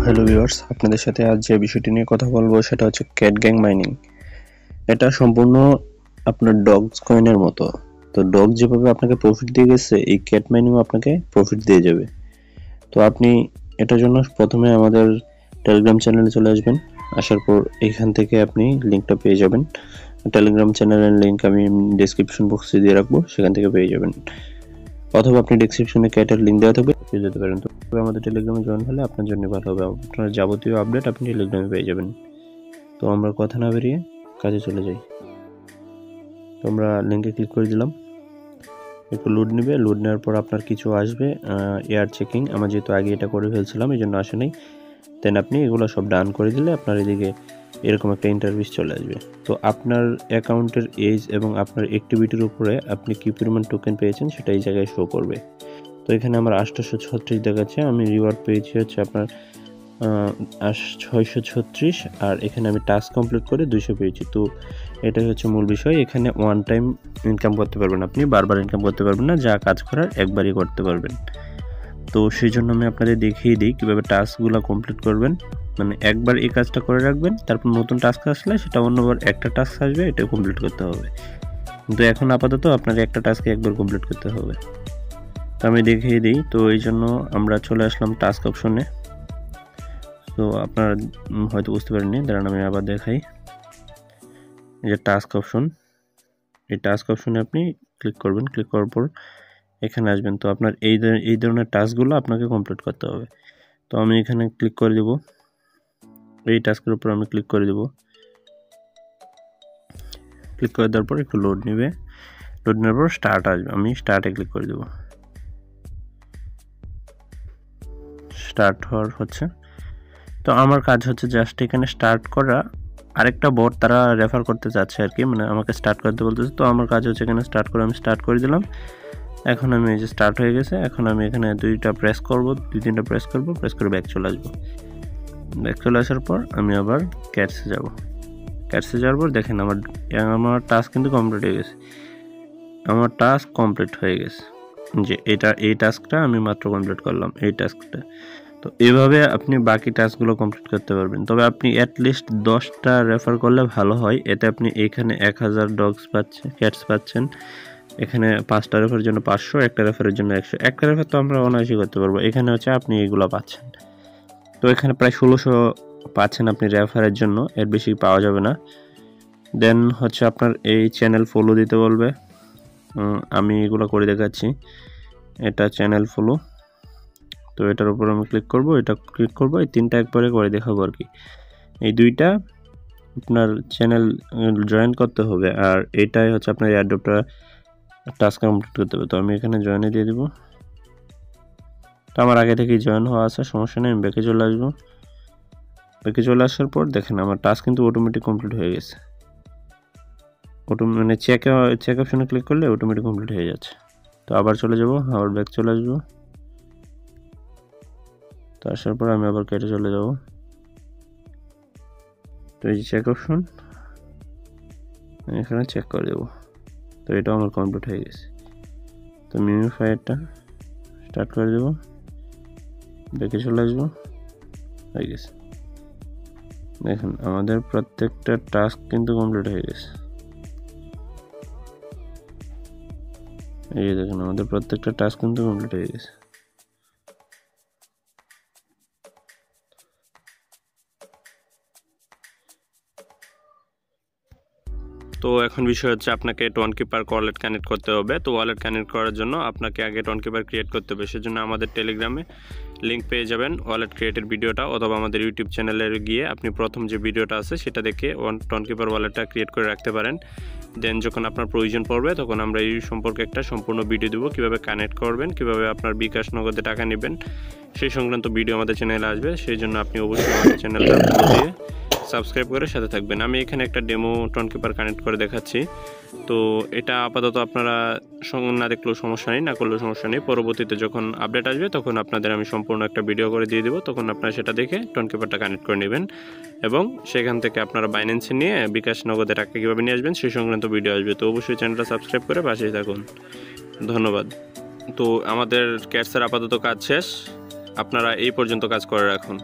Hello viewers, আপনাদের সাথে আজ যে বিষয়টি নিয়ে কথা বলবো সেটা হচ্ছে ক্যাট গ্যাং মাইনিং। এটা সম্পূর্ণ আপনার ডগস কয়েনের মতো। তো ডগ যেভাবে আপনাকে প্রফিট দিয়ে গেছে, এই ক্যাট মাইনিংও আপনাকে প্রফিট দিয়ে যাবে। তো আপনি এটার জন্য প্রথমে আমাদের টেলিগ্রাম চ্যানেলে চলে আসবেন। আসার পর এখান থেকে আপনি লিঙ্কটা পেয়ে যাবেন। টেলিগ্রাম চ্যানেলের লিঙ্ক আমি ডেসক্রিপশন বক্সে দিয়ে রাখবো, সেখান থেকে পেয়ে যাবেন। অথবা আপনি ডেসক্রিপশনে ক্যাটের লিঙ্ক দেওয়া থাকবে, পেয়ে যেতে পারেন। তো আমাদের টেলিগ্রামে জয়েন হলে আপনার জন্য ভালো হবে, আপনার যাবতীয় আপডেট আপনি টেলিগ্রামে পেয়ে যাবেন। তো আমরা কথা না বেরিয়ে কাজে চলে যাই। তো আমরা লিঙ্কে ক্লিক করে দিলাম, একটু লোড নেবে। লোড নেওয়ার পর আপনার কিছু আসবে, এয়ার চেকিং। আমরা যেহেতু আগে এটা করে ফেলছিলাম এই জন্য আসে নাই। দেন আপনি এগুলো সব ডান করে দিলে আপনার এদিকে এরকম একটা ইন্টারভিউ চলে আসবে। তো আপনার অ্যাকাউন্টের এজ এবং আপনার অ্যাক্টিভিটির উপরে আপনি কী পরিমাণ টোকেন পেয়েছেন সেটা এই জায়গায় শো করবে। তো এখানে আমার 836 দেখাচ্ছে, আমি রিওয়ার্ড পেয়েছি হচ্ছে আপনার 636, আর এখানে আমি টাস্ক কমপ্লিট করে 200 পেয়েছি। তো এটাই হচ্ছে মূল বিষয়। এখানে ওয়ান টাইম ইনকাম করতে পারবেন, আপনি বারবার ইনকাম করতে পারবেন না, যা কাজ করার একবারই করতে পারবেন। তো সেই জন্য আমি আপনাদের দেখিয়ে দিই কীভাবে টাস্কগুলো কমপ্লিট করবেন। মানে একবার এই কাজটা করে রাখবেন, তারপর নতুন টাস্ক আসলে সেটা অন্যবার একটা টাস্ক আসবে, এটা কমপ্লিট করতে হবে। কিন্তু এখন আপাতত আপনাকে একটা টাস্কে একবার কমপ্লিট করতে হবে। তো আমি দেখিয়ে দিই। তো এই জন্য আমরা চলে আসলাম টাস্ক অপশনে। তো আপনারা হয়তো বুঝতে পারেননি, দাঁড়ান আমি আবার দেখাই। এই যে টাস্ক অপশন, এই টাস্ক অপশনে আপনি ক্লিক করবেন। ক্লিক করার পর এখানে আসবেন। তো আপনার এই ধরনের টাস্কগুলো আপনাকে কমপ্লিট করতে হবে। তো আমি এখানে ক্লিক করে দেব, এই টাস্কের উপর আমি ক্লিক করে দেব। ক্লিক করে দেওয়ার পর একটু লোড নেবে। লোড নেওয়ার পর স্টার্ট আসবে, আমি স্টার্টে ক্লিক করে দেব। স্টার্ট হওয়ার হচ্ছে। তো আমার কাজ হচ্ছে জাস্ট এখানে স্টার্ট করা। আরেকটা বট তারা রেফার করতে চাচ্ছে আর কি, মানে আমাকে স্টার্ট করতে বলতেছে। তো আমার কাজ হচ্ছে এখানে স্টার্ট করে, আমি স্টার্ট করে দিলাম। এখন আমি এই যে স্টার্ট হয়ে গেছে, এখন আমি এখানে 2-3টা প্রেস করব, প্রেস করে ব্যাক চলে আসবো। ব্যাক চলে আসার পর আমি আবার ক্যাটসে যাব। ক্যাটসে যাওয়ার পর দেখেন আমার টাস্ক কিন্তু কমপ্লিট হয়ে গেছে। আমার টাস্ক কমপ্লিট হয়ে গেছে, যে এই টাস্কটা আমি মাত্র কমপ্লিট করলাম, এই টাস্কটা। তো এভাবে আপনি বাকি টাস্কগুলো কমপ্লিট করতে পারবেন। তবে আপনি অ্যাটলিস্ট 10টা রেফার করলে ভালো হয়। এতে আপনি এখানে 1000 ক্যাটস পাচ্ছেন। এখানে 5টা রেফারের জন্য 500, একটা রেফারের জন্য 100। একটা রেফার তো আমরা অনায়াসই করতে পারবো। এখানে হচ্ছে আপনি এগুলো পাচ্ছেন। তো এখানে প্রায় 1600 পাচ্ছেন আপনি রেফারের জন্য, এর বেশি পাওয়া যাবে না। দেন হচ্ছে আপনার এই চ্যানেল ফলো দিতে বলবে। আমি এগুলো করে দেখাচ্ছি। এটা চ্যানেল ফলো। তো এটার উপর আমি ক্লিক করব, এটা ক্লিক করব, এই 3টা একবারে করে দেখাবো আর কি। এই 2টা আপনার চ্যানেল জয়েন করতে হবে, আর এটাই হচ্ছে আপনার এয়ারড্রপটা টাস্ক কমপ্লিট করতে হবে। তো আমি এখানে জয়েনে দিয়ে দিব। তো আমার আগে থেকেই জয়েন হওয়া আছে, সমস্যা নেই। আমি ব্যাকে চলে আসবো। ব্যাকে চলে আসার পর দেখেন আমার টাস্ক কিন্তু অটোমেটিক কমপ্লিট হয়ে গেছে। মানে চেক অপশনে ক্লিক করলে অটোমেটিক কমপ্লিট হয়ে যাচ্ছে। তো আবার চলে যাব, আবার ব্যাক চলে আসবো। তো আসার পর আমি আবার কেটে চলে যাব। তো এই যে চেক অপশন, এখানে চেক করে দেবো। তো এটা আমার কমপ্লিট হয়ে গেছে। তো মিউমিফায়ারটা স্টার্ট করে দেবো, ব্যাকে চলে আসবো, হয়ে গেছে। দেখেন আমাদের প্রত্যেকটা টাস্ক কিন্তু কমপ্লিট হয়ে গেছে। এই যে দেখেন আমাদের প্রত্যেকটা টাস্ক কিন্তু কমপ্লিট হয়ে গেছে। তো এখন বিষয় হচ্ছে আপনাকে টোনকিপার ওয়ালেট কানেক্ট করতে হবে। তো ওয়ালেট কানেক্ট করার জন্য আপনাকে আগে টোনকিপার ক্রিয়েট করতে হবে। সেজন্য আমাদের টেলিগ্রামে লিঙ্ক পেয়ে যাবেন ওয়ালেট ক্রিয়েটের ভিডিওটা, অথবা আমাদের ইউটিউব চ্যানেলে গিয়ে আপনি প্রথম যে ভিডিওটা আছে সেটা দেখে টোনকিপার ওয়ালেটটা ক্রিয়েট করে রাখতে পারেন। দেন যখন আপনার প্রয়োজন পড়বে তখন আমরা এই সম্পর্কে একটা সম্পূর্ণ ভিডিও দেবো, কীভাবে কানেক্ট করবেন, কীভাবে আপনার বিকাশ নগদে টাকা নেবেন, সেই সংক্রান্ত ভিডিও আমাদের চ্যানেলে আসবে। সেই জন্য আপনি অবশ্যই আমাদের চ্যানেলটা ফলো দিয়ে সাবস্ক্রাইব করে সাথে থাকবেন। আমি এখানে একটা ডেমো টোনকিপার কানেক্ট করে দেখাচ্ছি। তো এটা আপাতত আপনারা না দেখলেও সমস্যা নেই, না করলেও সমস্যা নেই। পরবর্তীতে যখন আপডেট আসবে তখন আপনাদের আমি সম্পূর্ণ একটা ভিডিও করে দিয়ে দেবো, তখন আপনারা সেটা দেখে টোনকিপারটা কানেক্ট করে নেবেন এবং সেখান থেকে আপনারা বাইন্যান্সে নিয়ে বিকাশ নগদে টাকা কীভাবে নিয়ে আসবেন সেই সংক্রান্ত ভিডিও আসবে। তো অবশ্যই চ্যানেলটা সাবস্ক্রাইব করে পাশেই থাকুন। ধন্যবাদ। তো আমাদের ক্যাটসের আপাতত কাজ শেষ, আপনারা এই পর্যন্ত কাজ করে রাখুন।